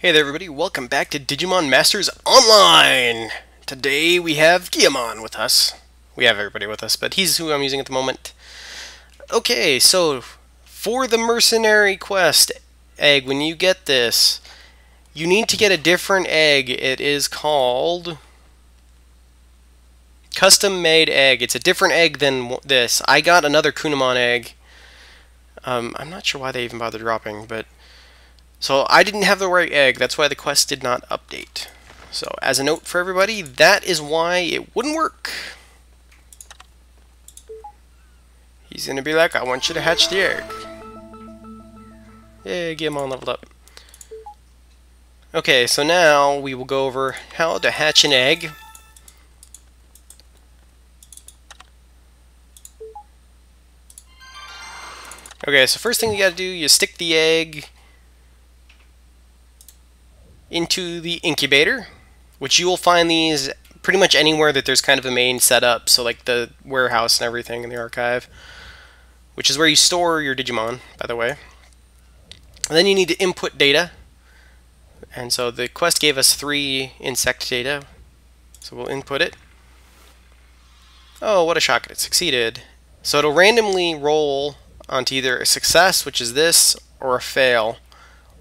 Hey there everybody, welcome back to Digimon Masters Online! Today we have Leviamon with us. We have everybody with us, but he's who I'm using at the moment. Okay, so for the Mercenary Quest egg, when you get this, you need to get a different egg. It is called Custom Made Egg. It's a different egg than this. I got another Kunamon egg. I'm not sure why they even bothered dropping, but so I didn't have the right egg, that's why the quest did not update. So as a note for everybody, that is why it wouldn't work. He's gonna be like, I want you to hatch the egg. Yeah, get him all leveled up. Okay, so now we will go over how to hatch an egg. Okay, so first thing you gotta do, you stick the egg into the incubator, which you will find these pretty much anywhere that there's kind of a main setup, so like the warehouse and everything in the archive, which is where you store your Digimon, by the way. And then you need to input data, and so the quest gave us 3 insect data, so we'll input it. Oh, what a shock, it succeeded. So it'll randomly roll onto either a success, which is this, or a fail,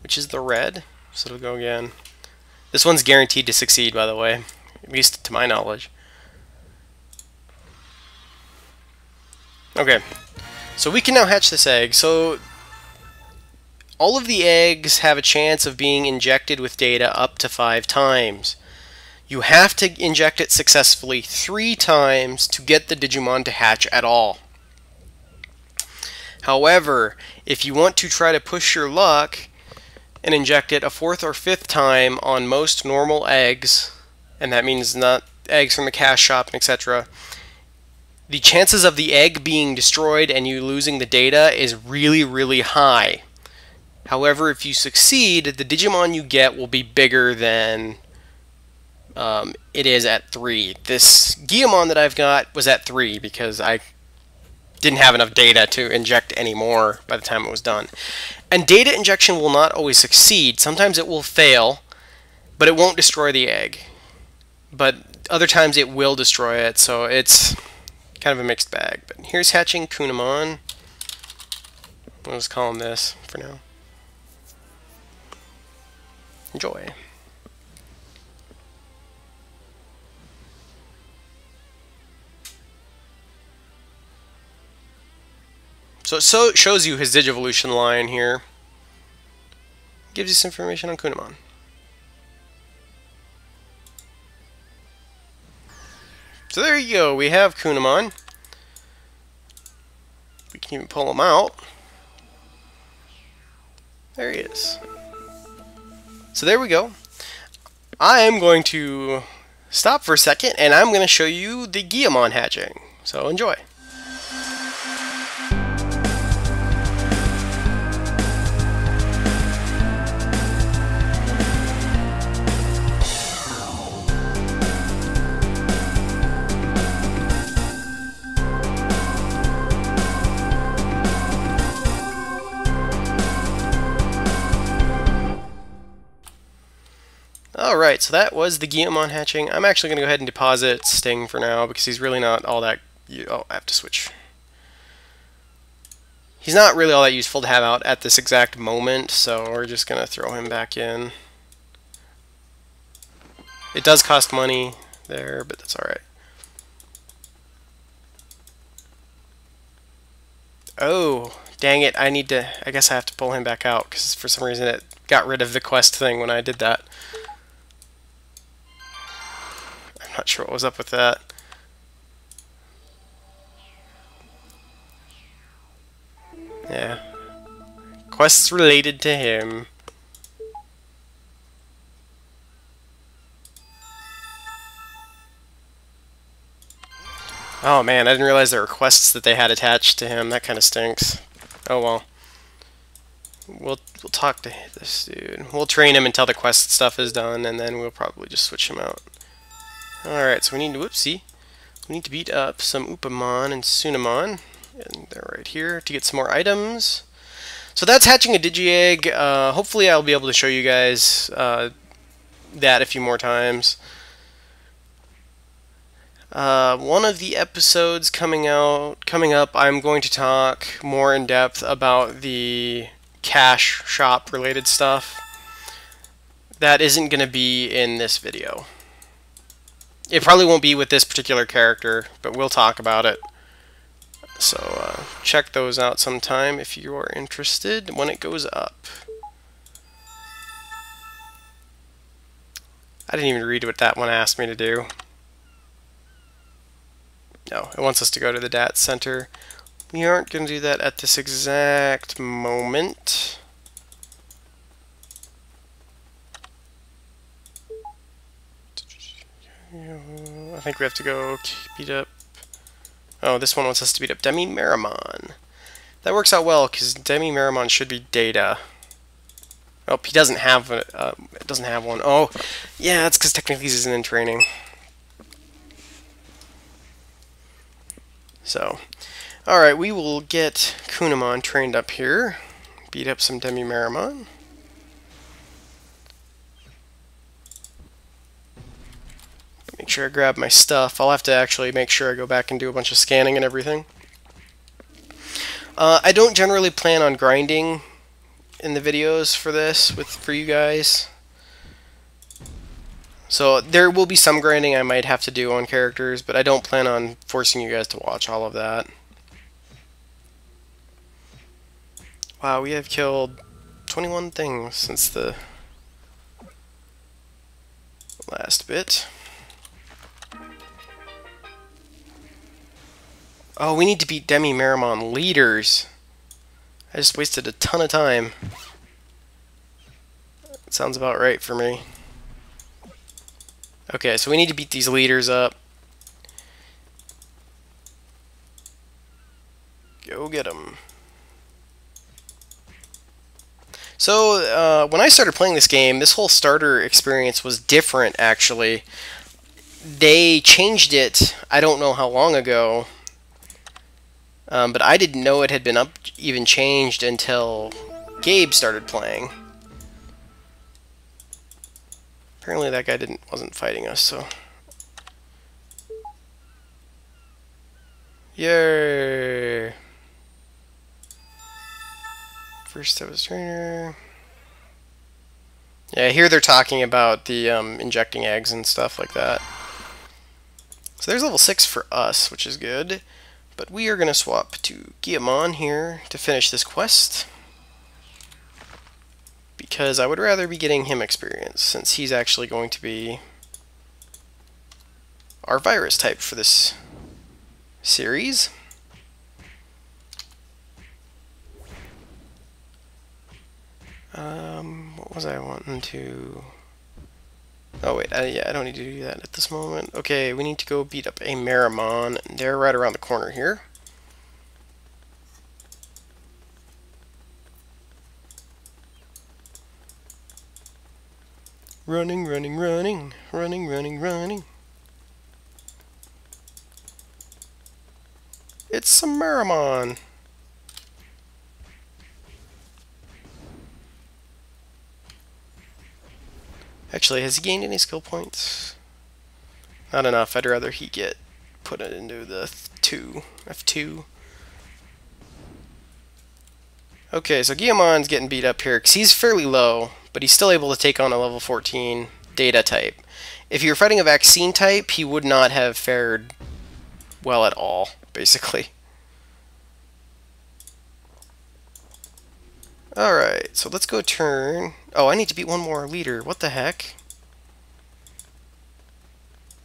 which is the red. So it'll go again. This one's guaranteed to succeed, by the way, at least to my knowledge. Okay, so we can now hatch this egg. So all of the eggs have a chance of being injected with data up to 5 times. You have to inject it successfully 3 times to get the Digimon to hatch at all. However, if you want to try to push your luck and inject it a 4th or 5th time on most normal eggs, and that means not eggs from the cash shop, etc., the chances of the egg being destroyed and you losing the data is really, really high. However, if you succeed, the Digimon you get will be bigger than it is at 3. This Leviamon that I've got was at 3 because I didn't have enough data to inject any more by the time it was done. And data injection will not always succeed. Sometimes it will fail, but it won't destroy the egg. But other times it will destroy it, so it's kind of a mixed bag. But here's hatching Kunamon. We'll just call him this for now. Enjoy. So it shows you his digivolution line here. Gives you some information on Kunamon. So there you go, we have Kunamon. We can even pull him out. There he is. So there we go. I am going to stop for a second and I'm going to show you the Leviamon hatching. So enjoy. Alright, so that was the Leviamon hatching. I'm actually going to go ahead and deposit Sting for now because he's really not all that... Oh, I have to switch. He's not really all that useful to have out at this exact moment, so we're just going to throw him back in. It does cost money there, but that's alright. Oh, dang it, I guess I have to pull him back out because for some reason it got rid of the quest thing when I did that. Not sure what was up with that. Yeah. Quests related to him. Oh man, I didn't realize there were quests that they had attached to him. That kind of stinks. Oh well. We'll talk to this dude. We'll train him until the quest stuff is done, and then we'll probably just switch him out. Alright, so we need to, we need to beat up some Upamon and Sunamon, and they're right here, to get some more items. So that's hatching a Digi-Egg. Hopefully I'll be able to show you guys that a few more times. One of the episodes coming up, I'm going to talk more in depth about the cash shop related stuff. That isn't going to be in this video. It probably won't be with this particular character, but we'll talk about it. So check those out sometime if you are interested when it goes up. I didn't even read what that one asked me to do. No, it wants us to go to the DAT center. We aren't going to do that at this exact moment. I think we have to go beat up... Oh, this one wants us to beat up Leviamon. That works out well, because Leviamon should be Data. Oh, he doesn't have one. Oh, yeah, that's because technically he isn't in training. So, alright, we will get Kunamon trained up here. Beat up some Leviamon. Make sure I grab my stuff. I'll have to actually make sure I go back and do a bunch of scanning and everything. I don't generally plan on grinding in the videos for this for you guys. So there will be some grinding I might have to do on characters, but I don't plan on forcing you guys to watch all of that. Wow, we have killed 21 things since the last bit. Oh, we need to beat Leviamon leaders. I just wasted a ton of time. That sounds about right for me. Okay, so we need to beat these leaders up. Go get them. So, when I started playing this game, this whole starter experience was different, actually. They changed it, I don't know how long ago, but I didn't know it had been even changed until Gabe started playing. Apparently that guy wasn't fighting us, so... Yay! First I was trainer... Yeah, here they're talking about the injecting eggs and stuff like that. So there's level 6 for us, which is good. But we are going to swap to Digimon here to finish this quest. Because I would rather be getting him experience, since he's actually going to be our virus type for this series. What was I wanting to... Oh wait, yeah, I don't need to do that at this moment. Okay, we need to go beat up a Mazrith. They're right around the corner here. Running, running, running, running, running, running. It's a Mazrith. Actually, has he gained any skill points? Not enough. I'd rather he put it into the F2. Okay, so Gigamon's getting beat up here because he's fairly low, but he's still able to take on a level 14 data type. If you're fighting a vaccine type, he would not have fared well at all, basically. Alright, so let's go turn... Oh, I need to beat one more leader. What the heck?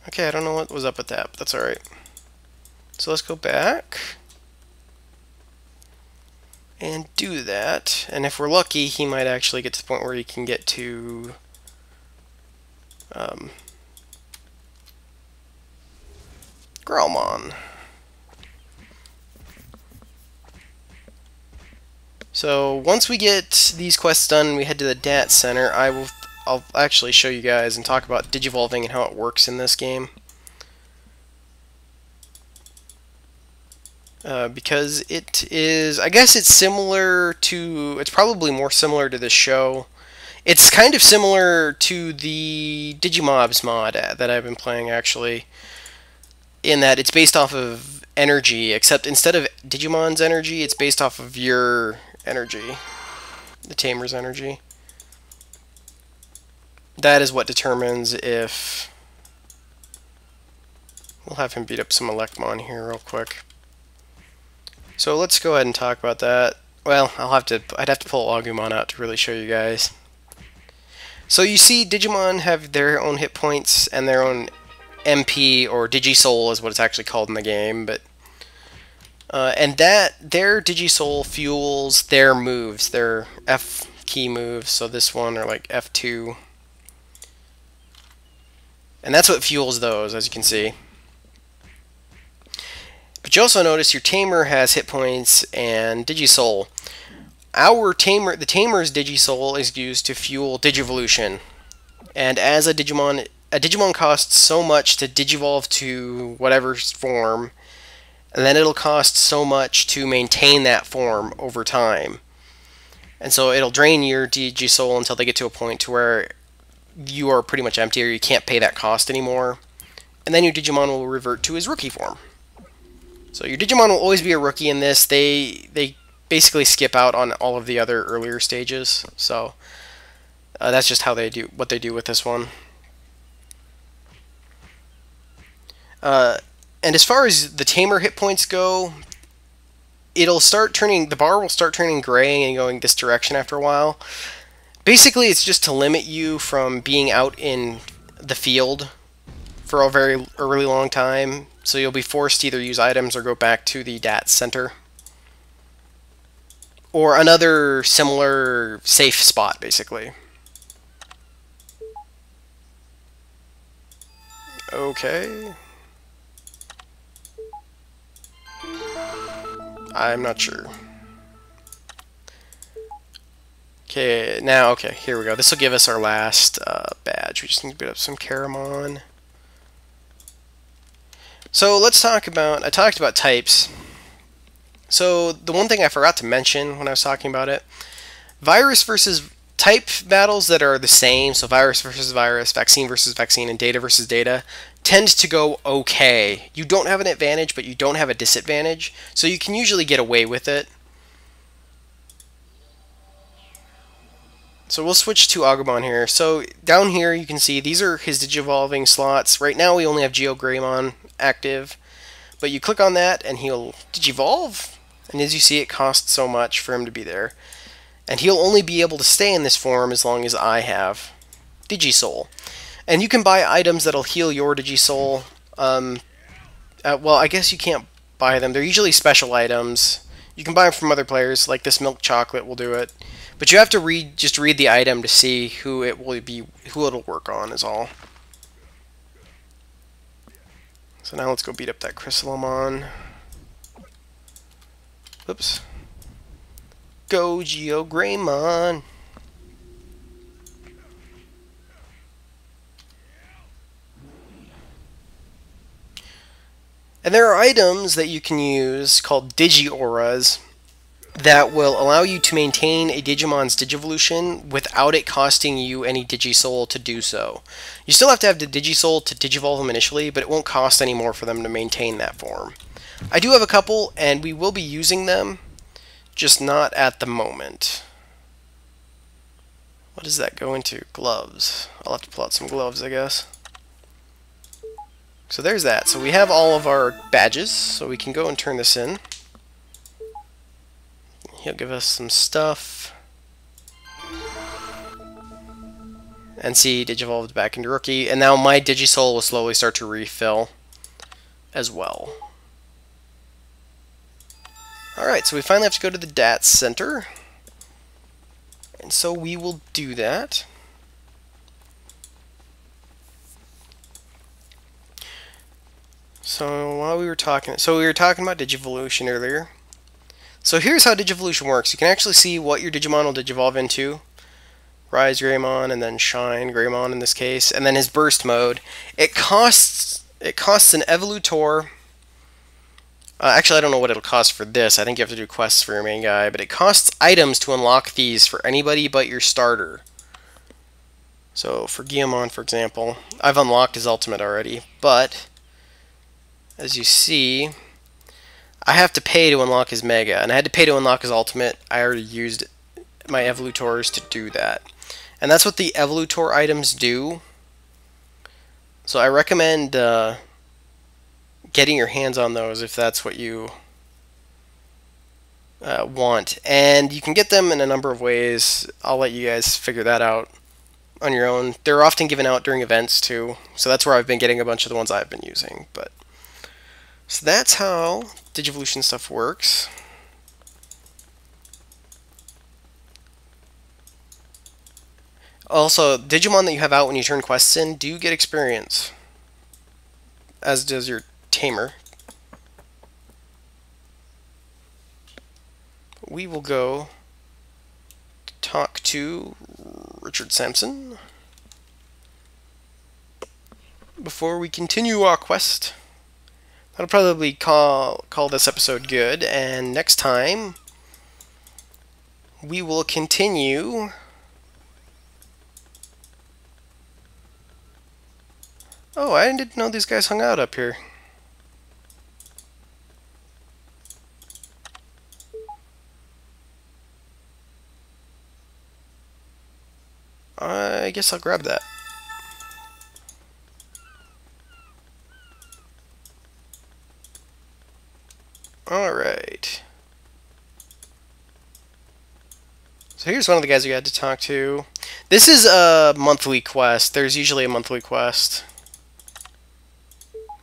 Okay, I don't know what was up with that, but that's alright. So let's go back. And do that. And if we're lucky, he might actually get to the point where he can get to... Growlmon. So once we get these quests done, we head to the DAT Center. I'll actually show you guys and talk about digivolving and how it works in this game. because it is, I guess it's similar to, it's probably more similar to this show. It's kind of similar to the Digimobs mod that I've been playing, actually, in that it's based off of energy, except instead of Digimon's energy, it's based off of your energy, the tamer's energy. That is what determines if... We'll have him beat up some Elecmon here real quick. So let's go ahead and talk about that. Well, I'd have to pull Agumon out to really show you guys. So you see Digimon have their own hit points and their own MP, or Digisoul is what it's actually called in the game, but and that their Digisoul fuels their moves, their F key moves. So this one, or like F2, and that's what fuels those, as you can see. But you also notice your Tamer has hit points and Digisoul. The Tamer's Digisoul is used to fuel Digivolution, and as a Digimon costs so much to digivolve to whatever form, and then it'll cost so much to maintain that form over time. And so it'll drain your Digisoul until they get to a point to where you are pretty much empty, or you can't pay that cost anymore. And then your Digimon will revert to his rookie form. So your Digimon will always be a rookie in this. They basically skip out on all of the other earlier stages. So that's just how they do what they do with this one. And as far as the Tamer hit points go, the bar will start turning gray and going this direction after a while. Basically, it's just to limit you from being out in the field for a very really long time. So you'll be forced to either use items or go back to the DAT center, or another similar safe spot, basically. Okay. I'm not sure. Okay, now, okay, here we go. This will give us our last badge. We just need to beat up some Caramon. So let's talk about, I talked about types. So the one thing I forgot to mention when I was talking about it, virus versus type battles that are the same, so virus versus virus, vaccine versus vaccine, and data versus data, tend to go okay. You don't have an advantage, but you don't have a disadvantage, so you can usually get away with it. So we'll switch to Agumon here. So down here you can see these are his Digivolving slots. Right now we only have GeoGreymon active, but you click on that and he'll Digivolve, and as you see it costs so much for him to be there. And he'll only be able to stay in this form as long as I have Digisoul. And you can buy items that'll heal your Digisoul. Well, I guess you can't buy them. They're usually special items. You can buy them from other players, like this milk chocolate will do it. But you have to just read the item to see who it'll work on, is all. So now let's go beat up that Chrysalamon. Oops. Go GeoGreymon. And there are items that you can use called Digi-Auras that will allow you to maintain a Digimon's Digivolution without it costing you any Digisoul to do so. You still have to have the Digisoul to Digivolve them initially, but it won't cost any more for them to maintain that form. I do have a couple, and we will be using them, just not at the moment. What does that go into? Gloves. I'll have to pull out some gloves, I guess. So there's that. So we have all of our badges, so we can go and turn this in. He'll give us some stuff. And see, Digivolved back into Rookie. And now my Digisoul will slowly start to refill as well. Alright, so we finally have to go to the DAT Center. And so we will do that. So while we were talking about Digivolution earlier. So here's how Digivolution works. You can actually see what your Digimon will Digivolve into. Rise Greymon and then Shine Greymon in this case, and then his burst mode. It costs an Evolutor Actually, I don't know what it'll cost for this. I think you have to do quests for your main guy, but it costs items to unlock these for anybody but your starter. So for Leviamon, for example, I've unlocked his ultimate already, but as you see, I have to pay to unlock his Mega, and I had to pay to unlock his ultimate. I already used my Evolutors to do that. And that's what the Evolutor items do. So I recommend getting your hands on those if that's what you want. And you can get them in a number of ways. I'll let you guys figure that out on your own. They're often given out during events too, so that's where I've been getting a bunch of the ones I've been using. But so that's how Digivolution stuff works. Also, Digimon that you have out when you turn quests in do get experience, as does your tamer. We will go talk to Richard Sampson before we continue our quest. That'll probably call this episode good, and next time we will continue. Oh, I didn't know these guys hung out up here. I guess I'll grab that. Alright. So here's one of the guys we had to talk to. This is a monthly quest. There's usually a monthly quest.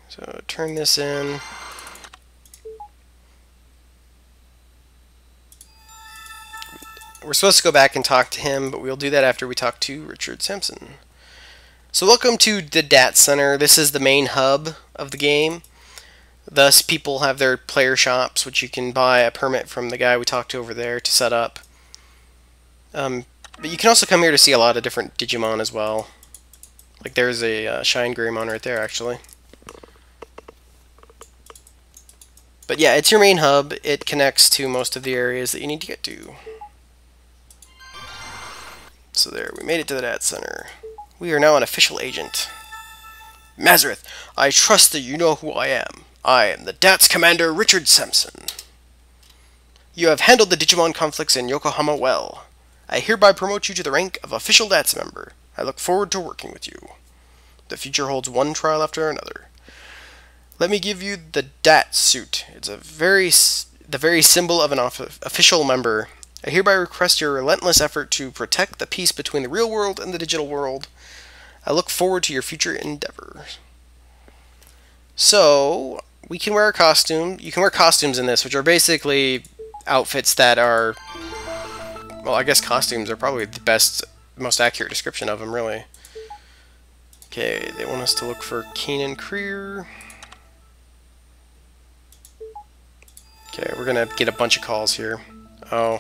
So turn this in. We're supposed to go back and talk to him, but we'll do that after we talk to Richard Sampson. So welcome to the DAT Center. This is the main hub of the game. Thus, people have their player shops, which you can buy a permit from the guy we talked to over there to set up. But you can also come here to see a lot of different Digimon as well. Like there's a Shine Greymon right there, actually. But yeah, it's your main hub. It connects to most of the areas that you need to get to. So there, we made it to the DAT Center. We are now an official agent. Mazrith, I trust that you know who I am. I am the DAT's Commander, Richard Sampson. You have handled the Digimon conflicts in Yokohama well. I hereby promote you to the rank of official DATS member. I look forward to working with you. The future holds one trial after another. Let me give you the DAT suit. It's the very symbol of an official member. I hereby request your relentless effort to protect the peace between the real world and the digital world. I look forward to your future endeavors. So, we can wear a costume. You can wear costumes in this, which are basically outfits that are... Well, I guess costumes are probably the best, most accurate description of them, really. Okay, they want us to look for Keenan Creer. Okay, we're gonna get a bunch of calls here. Oh.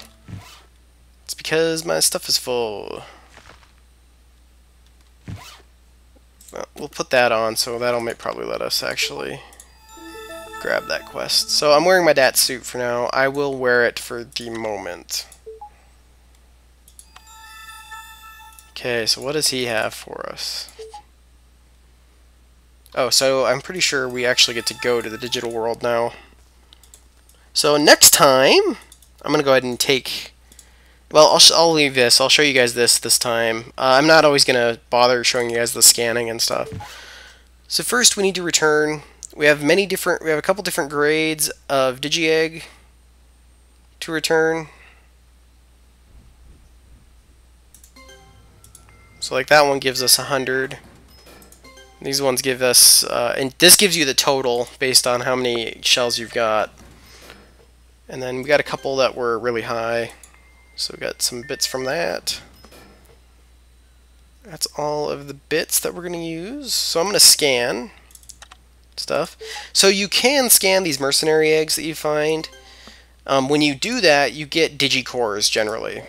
It's because my stuff is full. Well, we'll put that on, so that'll probably let us actually grab that quest. So I'm wearing my DAT suit for now. I will wear it for the moment. Okay, so what does he have for us? Oh, so I'm pretty sure we actually get to go to the digital world now. So next time, I'm going to go ahead and take... Well, I'll leave this. I'll show you guys this time. I'm not always going to bother showing you guys the scanning and stuff. So first we need to return. We have a couple different grades of Digi-Egg to return. So like that one gives us 100. These ones give us, and this gives you the total based on how many shells you've got. And then we got a couple that were really high. So we got some bits from that. That's all of the bits that we're going to use. So I'm going to scan stuff. So you can scan these mercenary eggs that you find. When you do that, you get digicores generally.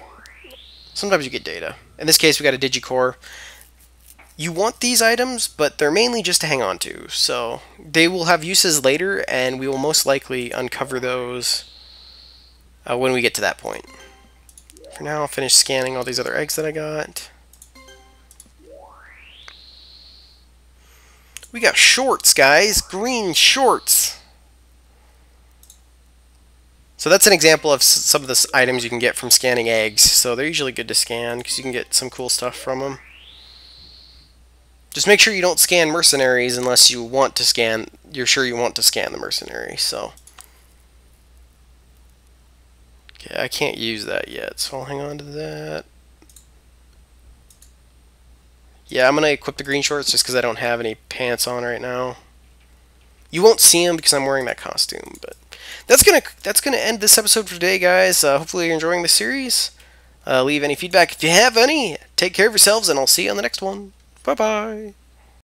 Sometimes you get data. In this case, we got a digicore. You want these items, but they're mainly just to hang on to. So they will have uses later, and we will most likely uncover those when we get to that point. For now, I'll finish scanning all these other eggs that I got. We got shorts, guys. Green shorts. So that's an example of some of the items you can get from scanning eggs. So they're usually good to scan because you can get some cool stuff from them. Just make sure you don't scan mercenaries unless you want to scan. You're sure you want to scan the mercenary. So, okay, I can't use that yet, so I'll hang on to that. Yeah, I'm gonna equip the green shorts just because I don't have any pants on right now. You won't see them because I'm wearing that costume, but that's gonna end this episode for today, guys. Hopefully you're enjoying the series. Leave any feedback if you have any. Take care of yourselves, and I'll see you on the next one. Bye-bye.